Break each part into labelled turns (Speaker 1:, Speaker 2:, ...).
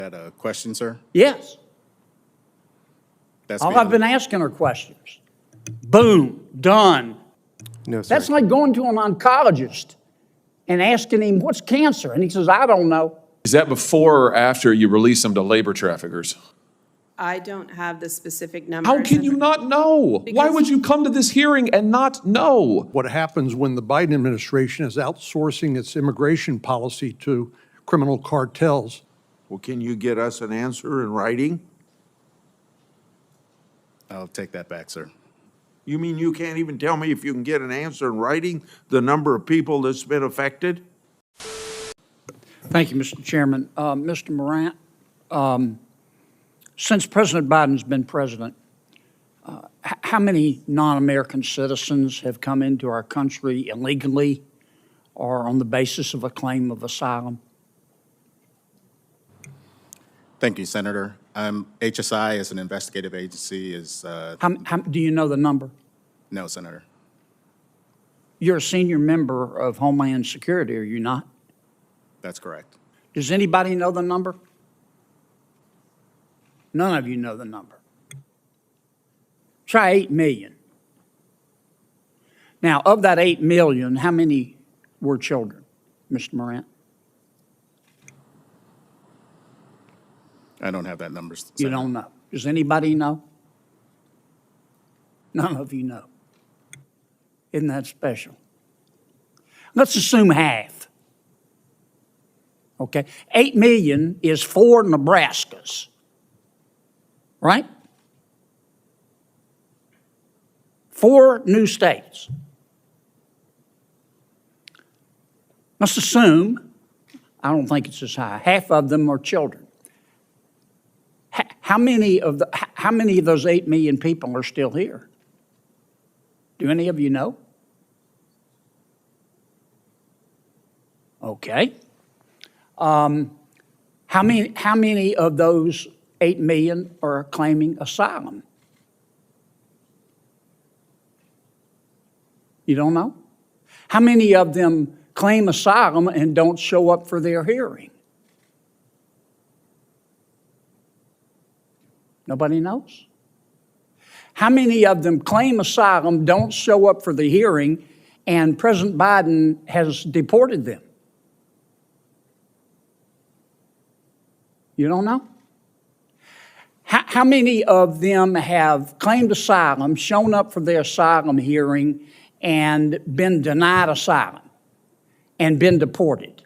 Speaker 1: That a question, sir?
Speaker 2: Yes.
Speaker 1: That's
Speaker 2: All I've been asking are questions. Boom, done.
Speaker 3: No, sir.
Speaker 2: That's like going to an oncologist and asking him, what's cancer? And he says, I don't know.
Speaker 4: Is that before or after you release them to labor traffickers?
Speaker 5: I don't have the specific numbers.
Speaker 4: How can you not know? Why
Speaker 5: Because-
Speaker 4: would you come to this hearing and not know?
Speaker 6: What happens when the Biden administration is outsourcing its immigration policy to criminal cartels?
Speaker 7: Well, can you get us an answer in writing?
Speaker 1: I'll take that back, sir.
Speaker 7: You mean you can't even tell me if you can get an answer in writing, the number of people that's been affected?
Speaker 2: Thank you, Mr. Chairman. Mr. Morant, since President Biden's been president, how many non-American citizens have come into our country illegally or on the basis of a claim of asylum?
Speaker 1: Thank you, Senator. HSI as an investigative agency is,
Speaker 2: Do you know the number?
Speaker 1: no, Senator.
Speaker 2: You're a senior member of Homeland Security, are you not?
Speaker 1: That's correct.
Speaker 2: Does anybody know the number? None of you know the number. Try 8 million. Now, of that 8 million, how many were children, Mr. Morant?
Speaker 1: I don't have that number,
Speaker 2: You
Speaker 1: Senator.
Speaker 2: don't know. Does anybody know? None of you know. Isn't that special? Let's assume half. Okay? 8 million is 4 Nebraskas. Right? 4 new states. Let's assume, I don't think it's as high, half of them are children. How many of those 8 million people are still here? Do any of you know? Okay. How many of those 8 million are claiming asylum? You don't know? How many of them claim asylum and don't show up for their hearing? Nobody knows? How many of them claim asylum, don't show up for the hearing, and President Biden has deported them? You don't know? How many of them have claimed asylum, shown up for their asylum hearing, and been denied asylum and been deported?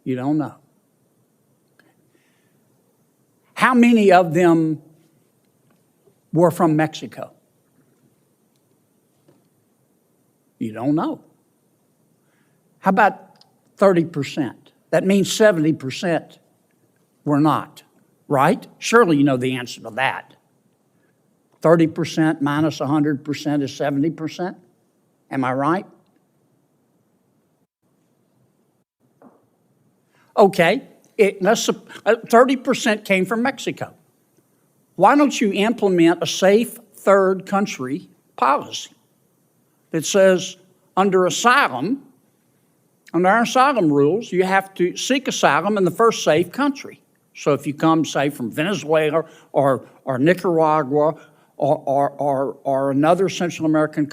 Speaker 2: You don't know. How many of them were from Mexico? You don't know. How about 30%? That means 70% were not, right? Surely you know the answer to that. 30% minus 100% is 70%. Am I right? Okay. 30% came from Mexico. Why don't you implement a safe third country policy that says under our asylum rules, you have to seek asylum in the first safe country. So if you come, say, from Venezuela or Nicaragua or another Central American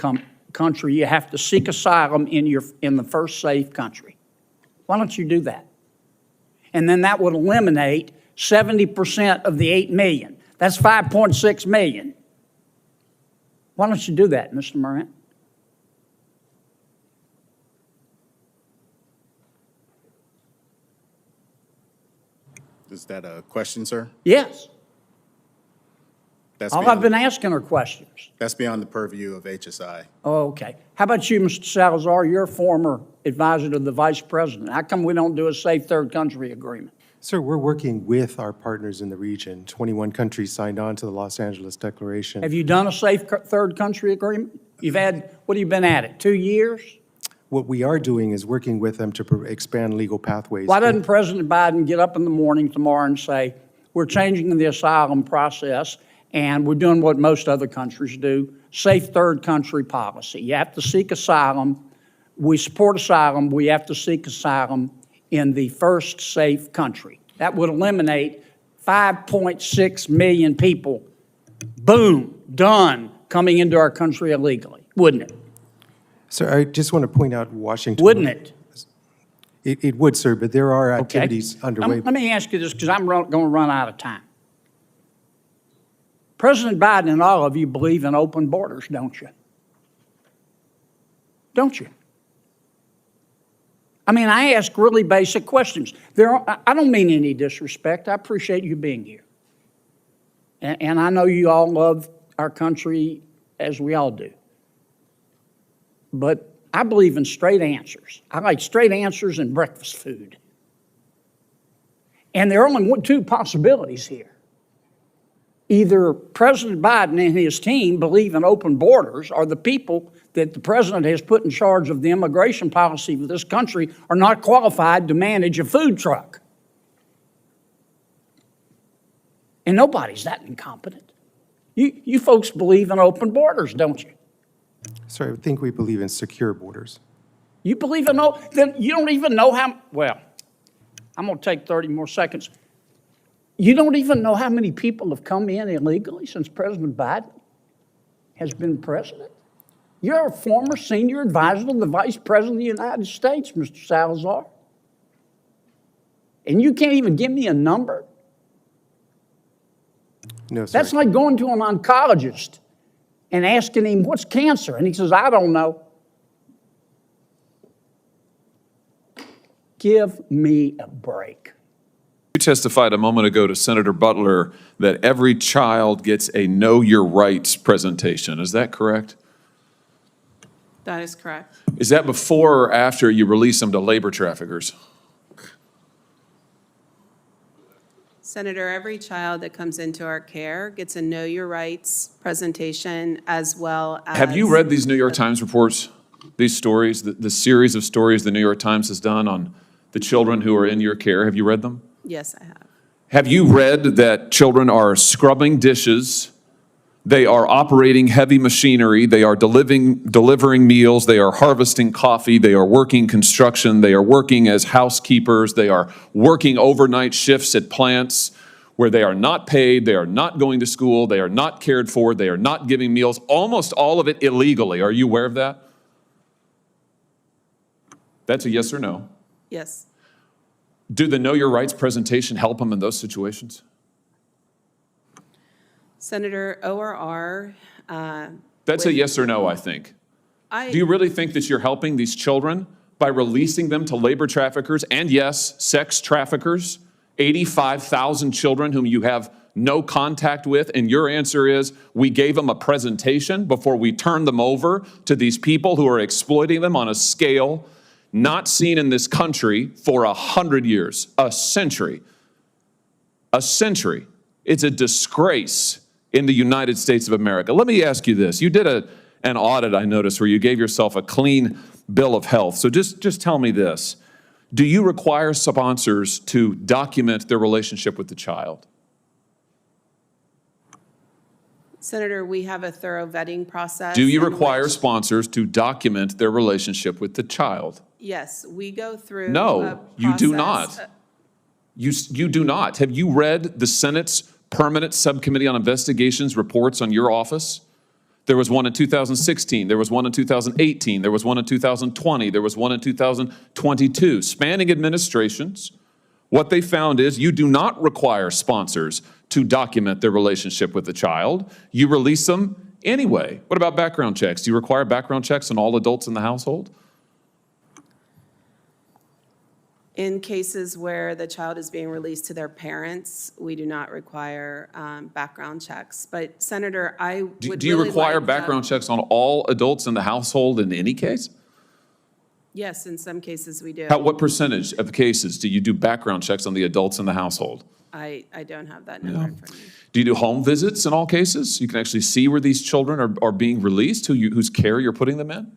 Speaker 2: country, you have to seek asylum in the first safe country. Why don't you do that? And then that would eliminate 70% of the 8 million. That's 5.6 million. Why don't you do that, Mr. Morant?
Speaker 1: Is that a question, sir?
Speaker 2: Yes.
Speaker 1: That's
Speaker 2: All I've been asking are questions.
Speaker 1: That's beyond the purview of HSI.
Speaker 2: Oh, okay. How about you, Mr. Salazar? You're a former advisor to the vice president. How come we don't do a safe third country agreement?
Speaker 3: Sir, we're working with our partners in the region. 21 countries signed on to the Los Angeles Declaration.
Speaker 2: Have you done a safe third country agreement? You've had, what have you been at it, 2 years?
Speaker 3: What we are doing is working with them to expand legal pathways.
Speaker 2: Why doesn't President Biden get up in the morning tomorrow and say, we're changing the asylum process and we're doing what most other countries do, safe third country policy. You have to seek asylum. We support asylum. We have to seek asylum in the first safe country. That would eliminate 5.6 million people, boom, done, coming into our country illegally, wouldn't it?
Speaker 3: Sir, I just want to point out Washington.
Speaker 2: Wouldn't it?
Speaker 3: It would, sir, but there are
Speaker 2: Okay.
Speaker 3: activities underway.
Speaker 2: Let me ask you this, because I'm going to run out of time. President Biden and all of you believe in open borders, don't you? Don't you? I mean, I ask really basic questions. I don't mean any disrespect. I appreciate you being here. And I know you all love our country as we all do. But I believe in straight answers. I like straight answers and breakfast food. And there are only two possibilities here. Either President Biden and his team believe in open borders, or the people that the president has put in charge of the immigration policy of this country are not qualified to manage a food truck. And nobody's that incompetent. You folks believe in open borders, don't you?
Speaker 3: Sir, I think we believe in secure borders.
Speaker 2: You believe in then you don't even know how, well, I'm going to take 30 more seconds. You don't even know how many people have come in illegally since President Biden has been president? You're a former senior advisor to the Vice President of the United States, Mr. Salazar. And you can't even give me a number?
Speaker 3: No, sir.
Speaker 2: That's like going to an oncologist and asking him, what's cancer? And he says, I don't know. Give me a break.
Speaker 4: You testified a moment ago to Senator Butler that every child gets a Know Your Rights presentation. Is that correct?
Speaker 5: That is correct.
Speaker 4: Is that before or after you release them to labor traffickers?
Speaker 5: Senator, every child that comes into our care gets a Know Your Rights presentation, as well as...
Speaker 4: Have you read these New York Times reports, these stories, the series of stories the New York Times has done on the children who are in your care? Have you read them?
Speaker 5: Yes, I have.
Speaker 4: Have you read that children are scrubbing dishes, they are operating heavy machinery, they are delivering meals, they are harvesting coffee, they are working construction, they are working as housekeepers, they are working overnight shifts at plants where they are not paid, they are not going to school, they are not cared for, they are not giving meals, almost all of it illegally. Are you aware of that? That's a yes or no.
Speaker 5: Yes.
Speaker 4: Do the Know Your Rights presentation help them in those situations?
Speaker 5: Senator, ORR...
Speaker 4: That's a yes or no, I think. Do you really think that you're helping these children by releasing them to labor traffickers and, yes, sex traffickers? 85,000 children whom you have no contact with, and your answer is, we gave them a presentation before we turned them over to these people who are exploiting them on a scale not seen in this country for 100 years, a century. A century. It's a disgrace in the United States of America. Let me ask you this. You did an audit, I noticed, where you gave yourself a clean bill of health. So just tell me this. Do you require sponsors to document their relationship with the child?
Speaker 5: Senator, we have a thorough vetting process.
Speaker 4: Do you
Speaker 5: in
Speaker 4: require
Speaker 5: which-
Speaker 4: sponsors to document their relationship with the child?
Speaker 5: Yes, we go through
Speaker 4: No, you do
Speaker 5: process.
Speaker 4: not. You do not. Have you read the Senate's Permanent Subcommittee on Investigations reports on your office? There was one in 2016, there was one in 2018, there was one in 2020, there was one in 2022. Spanning administrations, what they found is you do not require sponsors to document their relationship with the child. You release them anyway. What about background checks? Do you require background checks on all adults in the household?
Speaker 5: In cases where the child is being released to their parents, we do not require background checks. But Senator, I would
Speaker 4: Do you
Speaker 5: really
Speaker 4: require
Speaker 5: like,
Speaker 4: background checks on all adults in the household in any case?
Speaker 5: Yes, in some cases we do.
Speaker 4: What percentage of cases do you do background checks on the adults in the household?
Speaker 5: I don't have that number in front of me.
Speaker 4: Do you do home visits in all cases? You can actually see where these children are being released, whose care you're putting them in?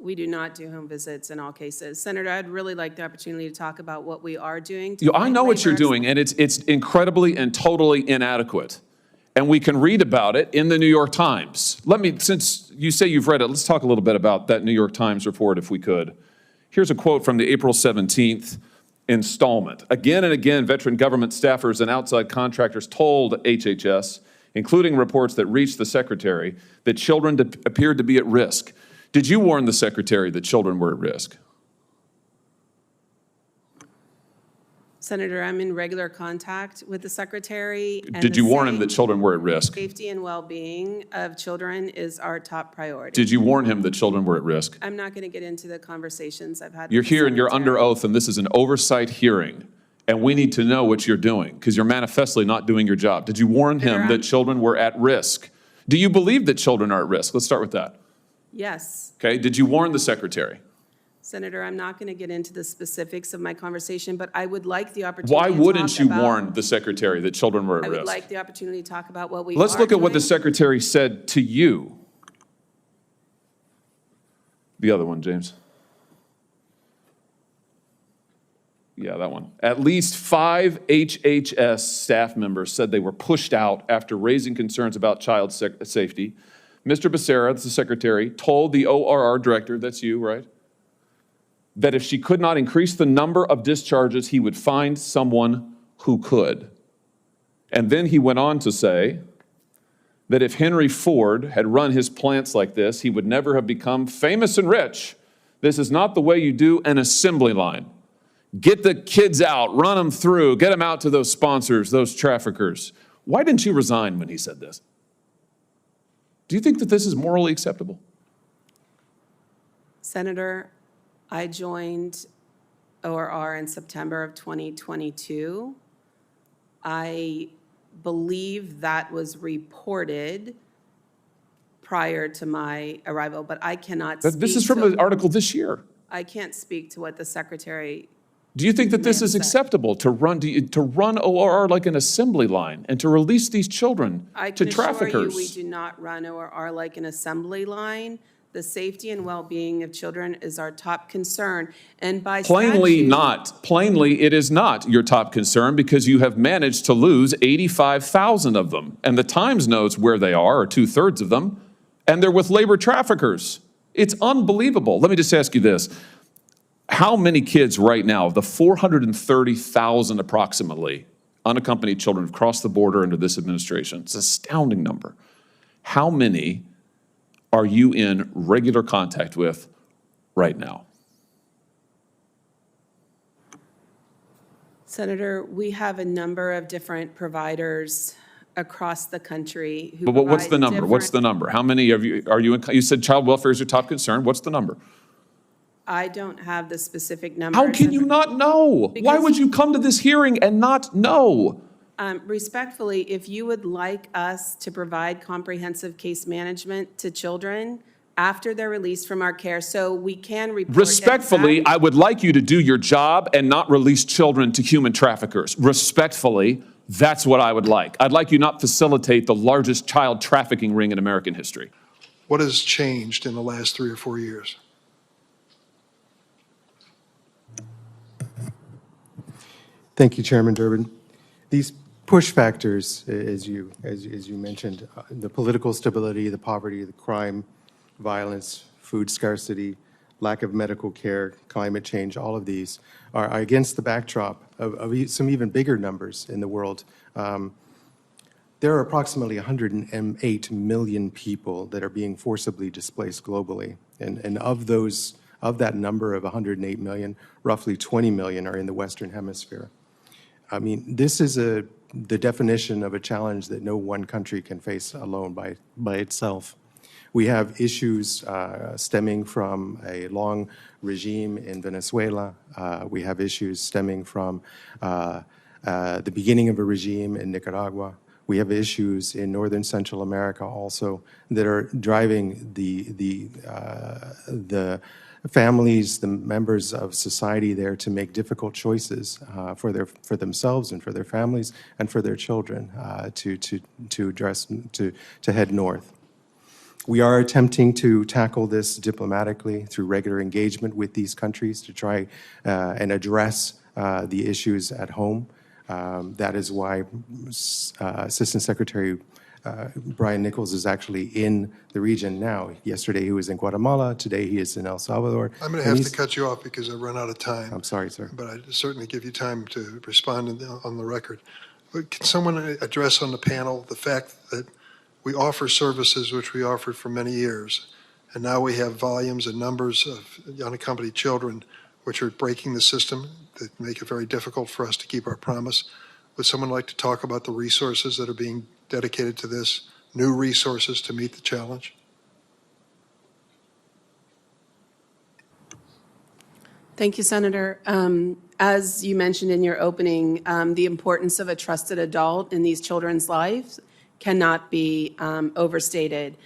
Speaker 5: We do not do home visits in all cases. Senator, I'd really like the opportunity to talk about what we are doing.
Speaker 4: I know what you're doing, and it's incredibly and totally inadequate. And we can read about it in the New York Times. Since you say you've read it, let's talk a little bit about that New York Times report, if we could. Here's a quote from the April 17th installment. Again and again, veteran government staffers and outside contractors told HHS, including reports that reached the Secretary, that children appeared to be at risk. Did you warn the Secretary that children were at risk?
Speaker 5: Senator, I'm in regular contact with the Secretary. And
Speaker 4: Did you warn him that children were at risk?
Speaker 5: Safety and well-being of children is our top priority.
Speaker 4: Did you warn him that children were at risk?
Speaker 5: I'm not going to get into the conversations I've had.
Speaker 4: You're
Speaker 5: with the
Speaker 4: here and you're under
Speaker 5: Secretary.
Speaker 4: oath, and this is an oversight hearing, and we need to know what you're doing, because you're manifestly not doing your job. Did you warn him
Speaker 5: Senator,
Speaker 4: that children were at risk? Do you believe that children are at risk? Let's start with that.
Speaker 5: Yes.
Speaker 4: Okay, did you warn the Secretary?
Speaker 5: Senator, I'm not going to get into the specifics of my conversation, but I would like the opportunity
Speaker 4: Why
Speaker 5: to
Speaker 4: wouldn't
Speaker 5: talk
Speaker 4: you
Speaker 5: about-
Speaker 4: warn the Secretary that children were at
Speaker 5: I would
Speaker 4: risk?
Speaker 5: like the opportunity to talk about what we
Speaker 4: Let's
Speaker 5: are
Speaker 4: look at what the
Speaker 5: doing.
Speaker 4: Secretary said to you. The other one, James. Yeah, that one. At least 5 HHS staff members said they were pushed out after raising concerns about child safety. Mr. Becerra, that's the Secretary, told the ORR director, that's you, right, that if she could not increase the number of discharges, he would find someone who could. And then he went on to say that if Henry Ford had run his plants like this, he would never have become famous and rich. This is not the way you do an assembly line. Get the kids out, run them through, get them out to those sponsors, those traffickers. Why didn't you resign when he said this? Do you think that this is morally acceptable?
Speaker 5: Senator, I joined ORR in September of 2022. I believe that was reported prior to my arrival, but I cannot speak
Speaker 4: This is from
Speaker 5: to-
Speaker 4: an article this year.
Speaker 5: I can't speak to what the Secretary.
Speaker 4: Do you think that this is
Speaker 5: Ma'am,
Speaker 4: acceptable, to run ORR like an assembly line and to release these children
Speaker 5: I
Speaker 4: to
Speaker 5: can assure you,
Speaker 4: traffickers?
Speaker 5: we do not run ORR like an assembly line. The safety and well-being of children is our top concern, and by
Speaker 4: Plainly
Speaker 5: statute-
Speaker 4: not. Plainly, it is not your top concern, because you have managed to lose 85,000 of them. And the Times knows where they are, or 2/3 of them, and they're with labor traffickers. It's unbelievable. Let me just ask you this. How many kids right now, of the 430,000 approximately, unaccompanied children have crossed the border under this administration? It's an astounding number. How many are you in regular contact with right now?
Speaker 5: Senator, we have a number of different providers across the country who
Speaker 4: But what's the
Speaker 5: provide
Speaker 4: number? What's the
Speaker 5: different-
Speaker 4: number? How many of you, you said child welfare is your top concern. What's the number?
Speaker 5: I don't have the specific numbers.
Speaker 4: How can you not know? Why
Speaker 5: Because-
Speaker 4: would you come to this hearing and not know?
Speaker 5: Respectfully, if you would like us to provide comprehensive case management to children after they're released from our care, so we can report.
Speaker 4: Respectfully,
Speaker 5: exact-
Speaker 4: I would like you to do your job and not release children to human traffickers. Respectfully, that's what I would like. I'd like you not facilitate the largest child trafficking ring in American history.
Speaker 8: What has changed in the last 3 or 4 years?
Speaker 3: Thank you, Chairman Durbin. These push factors, as you mentioned, the political stability, the poverty, the crime, violence, food scarcity, lack of medical care, climate change, all of these are against the backdrop of some even bigger numbers in the world. There are approximately 108 million people that are being forcibly displaced globally. And of that number of 108 million, roughly 20 million are in the Western Hemisphere. I mean, this is the definition of a challenge that no one country can face alone by itself. We have issues stemming from a long regime in Venezuela. We have issues stemming from the beginning of a regime in Nicaragua. We have issues in northern Central America also that are driving the families, the members of society there to make difficult choices for themselves and for their families and for their children to head north. We are attempting to tackle this diplomatically through regular engagement with these countries to try and address the issues at home. That is why Assistant Secretary Brian Nichols is actually in the region now. Yesterday he was in Guatemala, today he is in El Salvador.
Speaker 8: I'm going to
Speaker 3: and
Speaker 8: have to
Speaker 3: he's-
Speaker 8: cut you off because I've run out of time.
Speaker 3: I'm sorry, sir.
Speaker 8: But I certainly give you time to respond on the record. But can someone address on the panel the fact that we offer services which we offered for many years, and now we have volumes and numbers of unaccompanied children which are breaking the system that make it very difficult for us to keep our promise? Would someone like to talk about the resources that are being dedicated to this, new resources to meet the challenge?
Speaker 5: Thank you, Senator. As you mentioned in your opening, the importance of a trusted adult in these children's lives cannot be overstated.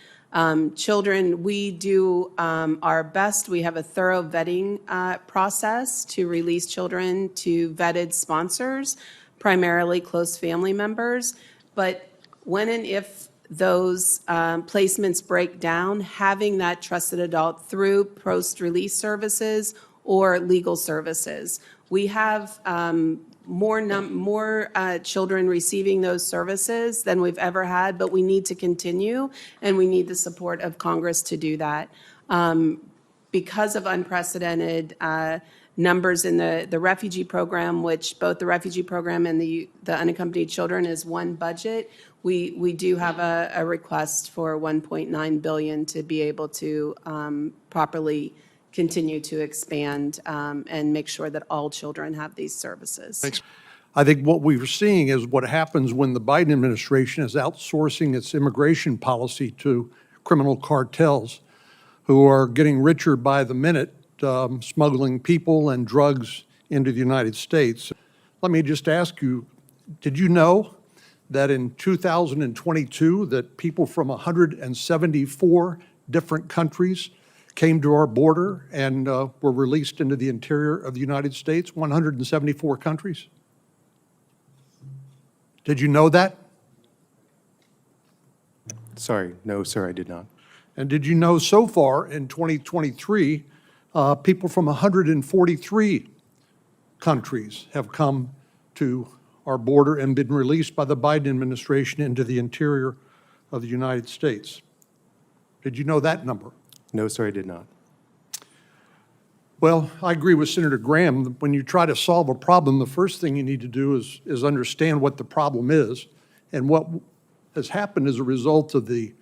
Speaker 5: Children, we do our best. We have a thorough vetting process to release children to vetted sponsors, primarily close family members. But when and if those placements break down, having that trusted adult through post-release services or legal services. We have more children receiving those services than we've ever had, but we need to continue, and we need the support of Congress to do that. Because of unprecedented numbers in the refugee program, which both the refugee program and the unaccompanied children is one budget, we do have a request for $1.9 billion to be able to properly continue to expand and make sure that all children have these services.
Speaker 8: Thanks.
Speaker 6: I think what we're seeing is what happens when the Biden administration is outsourcing its immigration policy to criminal cartels who are getting richer by the minute, smuggling people and drugs into the United States. Let me just ask you, did you know that in 2022 that people from 174 different countries came to our border and were released into the interior of the United States, 174 countries? Did you know that?
Speaker 3: Sorry, no, sir, I did not.
Speaker 6: And did you know so far in 2023, people from 143 countries have come to our border and been released by the Biden administration into the interior of the United States? Did you know that number?
Speaker 3: No, sir, I did not.
Speaker 6: Well, I agree with Senator Graham. When you try to solve a problem, the first thing you need to do is understand what the problem is. And what has happened as a result of the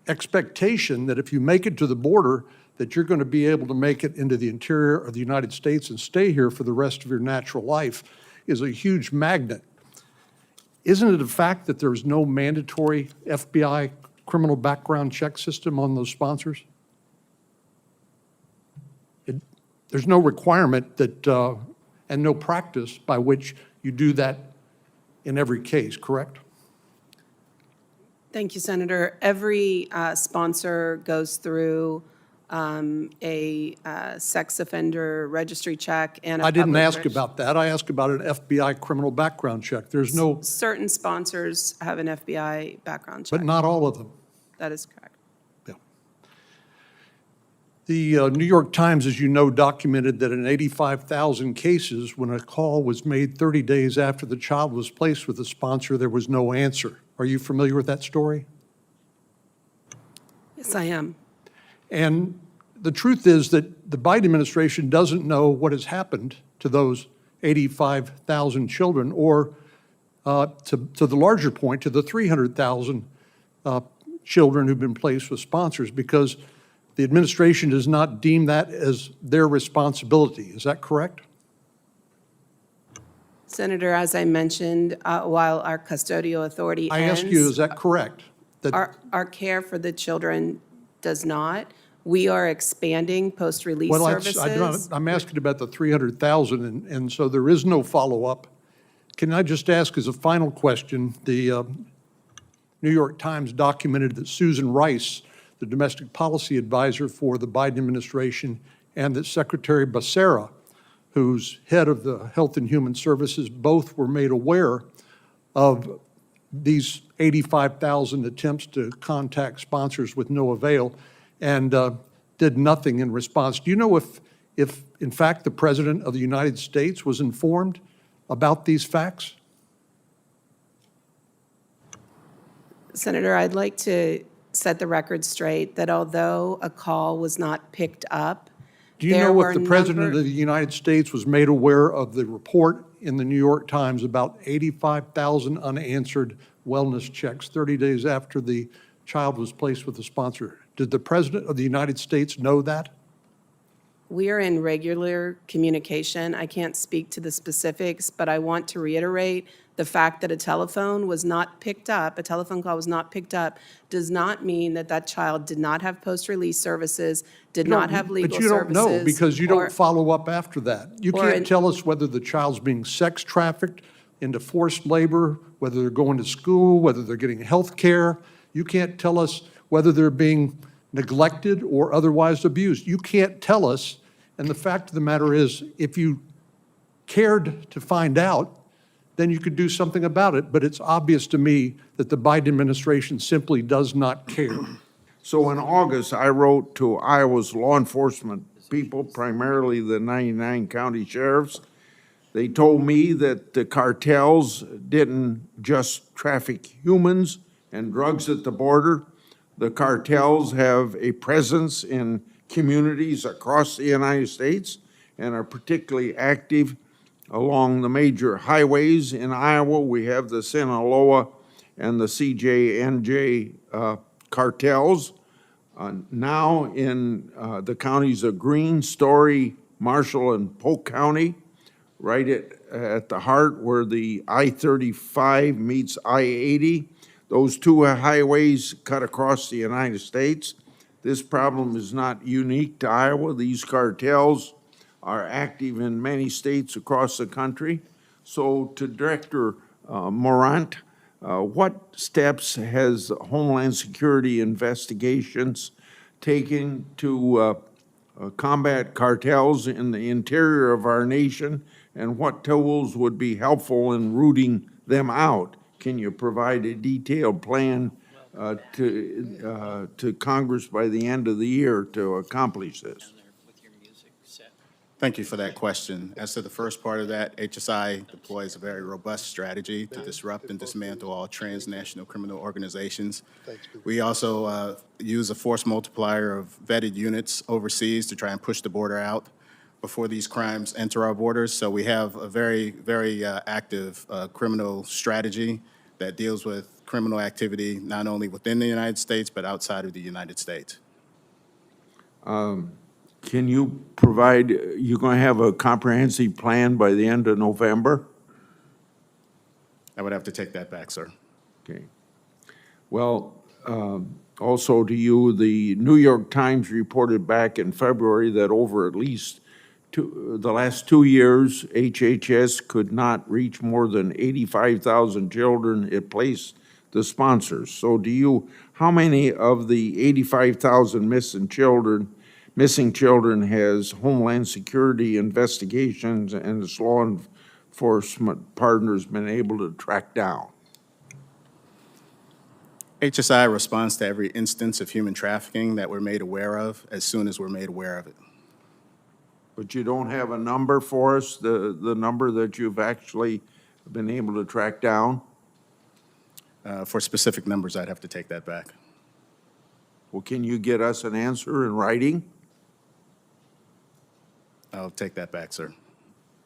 Speaker 6: expectation that if you make it to the border, that you're going to be able to make it into the interior of the United States and stay here for the rest of your natural life is a huge magnet. Isn't it a fact that there's no mandatory FBI criminal background check system on those sponsors? There's no requirement that, and no practice by which you do that in every case, correct?
Speaker 5: Thank you, Senator. Every sponsor goes through a sex offender registry check and a
Speaker 6: I didn't
Speaker 5: public
Speaker 6: ask about that. I asked about an FBI criminal background check. There's no,
Speaker 5: Certain sponsors have an FBI background check.
Speaker 6: but not all of them.
Speaker 5: That is correct.
Speaker 6: Yeah. The New York Times, as you know, documented that in 85,000 cases, when a call was made 30 days after the child was placed with the sponsor, there was no answer. Are you familiar with that story?
Speaker 5: Yes, I am.
Speaker 6: And the truth is that the Biden administration doesn't know what has happened to those 85,000 children, or to the larger point, to the 300,000 children who've been placed with sponsors, because the administration does not deem that as their responsibility. Is that correct?
Speaker 5: Senator, as I mentioned, while our custodial authority
Speaker 6: I
Speaker 5: ends,
Speaker 6: ask you, is that correct? That
Speaker 5: our care for the children does not. We are expanding post-release
Speaker 6: well,
Speaker 5: services.
Speaker 6: I'm asking about the 300,000, and so there is no follow-up. Can I just ask as a final question, the New York Times documented that Susan Rice, the domestic policy advisor for the Biden administration, and that Secretary Becerra, who's head of the Health and Human Services, both were made aware of these 85,000 attempts to contact sponsors with no avail, and did nothing in response. Do you know if in fact the President of the United States was informed about these facts?
Speaker 5: Senator, I'd like to set the record straight that although a call was not picked up,
Speaker 6: Do you
Speaker 5: there
Speaker 6: know
Speaker 5: were
Speaker 6: if the President
Speaker 5: number-
Speaker 6: of the United States was made aware of the report in the New York Times about 85,000 unanswered wellness checks 30 days after the child was placed with a sponsor? Did the President of the United States know that?
Speaker 5: We are in regular communication. I can't speak to the specifics, but I want to reiterate the fact that a telephone call was not picked up, does not mean that that child did not have post-release services, did not have legal
Speaker 6: But you don't
Speaker 5: services.
Speaker 6: know because you
Speaker 5: or-
Speaker 6: don't follow up after that. You
Speaker 5: or
Speaker 6: can't tell us whether the child's being sex trafficked into forced labor, whether they're going to school, whether they're getting health care. You can't tell us whether they're being neglected or otherwise abused. You can't tell us, and the fact of the matter is, if you cared to find out, then you could do something about it. But it's obvious to me that the Biden administration simply does not care.
Speaker 7: So in August, I wrote to Iowa's law enforcement people, primarily the 99 county sheriffs. They told me that the cartels didn't just traffic humans and drugs at the border. The cartels have a presence in communities across the United States and are particularly active along the major highways. In Iowa, we have the Sinaloa and the CJ&J cartels. Now in the counties of Greene, Story, Marshall, and Polk County, right at the heart where the I-35 meets I-80. Those two highways cut across the United States. This problem is not unique to Iowa. These cartels are active in many states across the country. So to Director Morant, what steps has Homeland Security investigations taken to combat cartels in the interior of our nation, and what tools would be helpful in rooting them out? Can you provide a detailed plan to Congress by the end of the year to accomplish this?
Speaker 1: Thank you for that question. As to the first part of that, HSI deploys a very robust strategy to disrupt and dismantle all transnational criminal organizations. We also use a force multiplier of vetted units overseas to try and push the border out before these crimes enter our borders. So we have a very, very active criminal strategy that deals with criminal activity not only within the United States, but outside of the United States.
Speaker 7: Can you provide, you're going to have a comprehensive plan by the end of November?
Speaker 1: I would have to take that back, sir.
Speaker 7: Okay. Well, also to you, the New York Times reported back in February that over at least the last 2 years, HHS could not reach more than 85,000 children it placed the sponsors. So do you, how many of the 85,000 missing children has Homeland Security investigations and its law enforcement partners been able to track down?
Speaker 1: HSI responds to every instance of human trafficking that we're made aware of as soon as we're made aware of it.
Speaker 7: But you don't have a number for us, the number that you've actually been able to track down?
Speaker 1: For specific numbers, I'd have to take that back.
Speaker 7: Well, can you get us an answer in writing?
Speaker 1: I'll take that back, sir.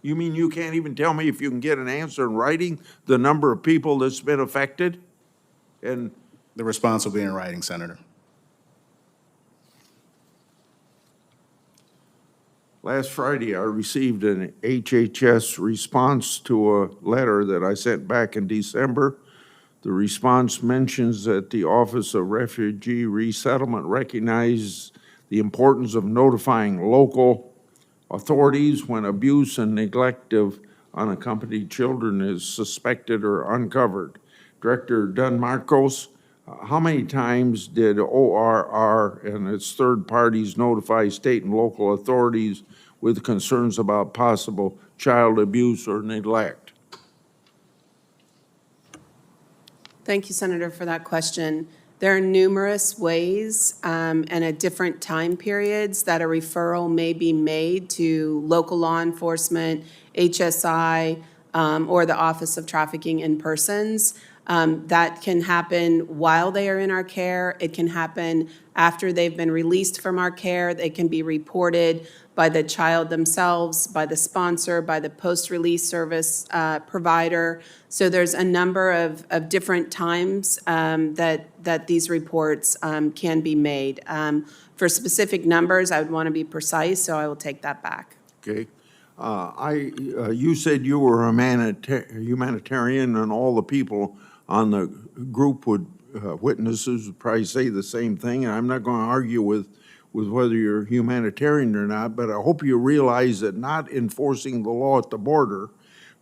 Speaker 7: You mean you can't even tell me if you can get an answer in writing, the number of people that's been affected? And
Speaker 1: The response will be in writing, Senator.
Speaker 7: last Friday, I received an HHS response to a letter that I sent back in December. The response mentions that the Office of Refugee Resettlement recognizes the importance of notifying local authorities when abuse and neglect of unaccompanied children is suspected or uncovered. Director Dunn, how many times did ORR and its third parties notify state and local authorities with concerns about possible child abuse or neglect?
Speaker 5: Thank you, Senator, for that question. There are numerous ways and at different time periods that a referral may be made to local law enforcement, HSI, or the Office of Trafficking in Persons. That can happen while they are in our care. It can happen after they've been released from our care. They can be reported by the child themselves, by the sponsor, by the post-release service provider. So there's a number of different times that these reports can be made. For specific numbers, I would want to be precise, so I will take that back.
Speaker 7: Okay. You said you were a humanitarian, and all the people on the group witnesses would probably say the same thing, and I'm not going to argue with whether you're humanitarian or not, but I hope you realize that not enforcing the law at the border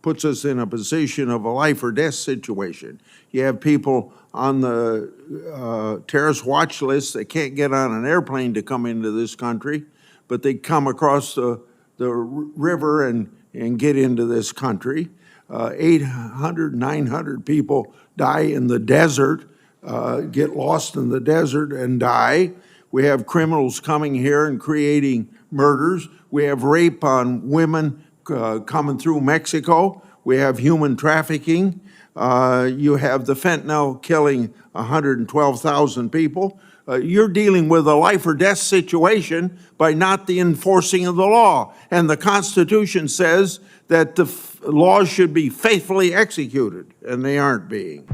Speaker 7: puts us in a position of a life or death situation. You have people on the terrorist watch list that can't get on an airplane to come into this country, but they come across the river and get into this country. 800, 900 people die in the desert, get lost in the desert and die. We have criminals coming here and creating murders. We have rape on women coming through Mexico. We have human trafficking. You have the fentanyl killing 112,000 people. You're dealing with a life or death situation by not the enforcing of the law. And the Constitution says that the laws should be faithfully executed, and they aren't being.